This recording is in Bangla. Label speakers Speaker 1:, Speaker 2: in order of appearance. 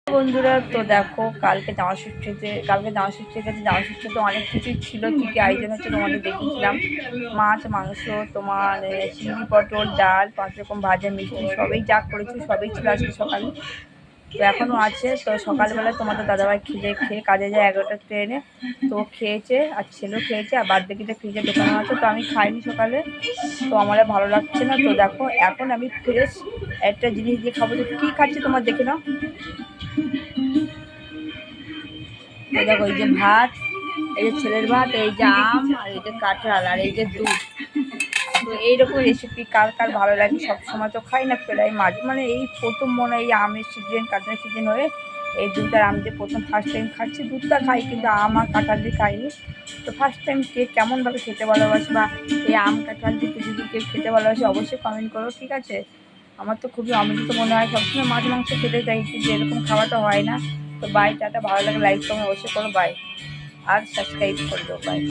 Speaker 1: বন্ধুরা, তো দেখো কালকে জামা ষষ্ঠীতে গেছে। জামা ষষ্ঠীতে অনেক কিছুই ছিল, কী কী আয়োজন হচ্ছে তোমাদের দেখিয়েছিলাম। মাছ, মাংস, তোমার চিংড়ি, পটল, ডাল, 5 রকম ভাজা, মিষ্টি, সবই যা করেছি সবই ছিল আজকে সকালে। তো এখনও আছে। তো সকালবেলায় তোমাদের দাদাভাই খেয়ে কাজে যায় 11টার ট্রেনে। তো খেয়েছে, আর ছেলেও খেয়েছে, আর বাদ বাকিটা ফ্রিজে ঢোকানো আছে। তো আমি খাইনি সকালে, তো আমার আর ভালো লাগছে না। তো দেখো এখন আমি ফ্রেশ একটা জিনিস দিয়ে খাবো। তো কী খাচ্ছি তোমার দেখে নাও। এই দেখো, এই যে ভাত, এই যে ছেলের ভাত, এই যে আম, আর এই যে কাঁঠাল, আর এই যে দুধ। তো এইরকম রেসিপি কার কার ভালো লাগে? সবসময় তো খাই না, প্রায় মাঝে মানে এই প্রথম মনে হয় এই আমের সিজন, কাঁঠালের সিজন হয়ে এই দুধ আর আম দিয়ে প্রথম ফার্স্ট টাইম খাচ্ছি। দুধটা খাই কিন্তু আম আর কাঁঠাল দিয়ে খাইনি। তো ফার্স্ট টাইম কে কেমনভাবে খেতে ভালোবাসে, বা এই আম কাঁঠাল দিয়ে যদি কেউ খেতে ভালোবাসে অবশ্যই কমেন্ট করো, ঠিক আছে? আমার তো খুবই অমৃত মনে হয়, সবসময় মাছ মাংস খেতে চাই কিন্তু এরকম খাওয়া তো হয় না। তো বাই, টাটা। ভালো লাগে লাইক কমেন্ট অবশ্যই করো, বাই। আর সাবস্ক্রাইব করে দেবো, বাই।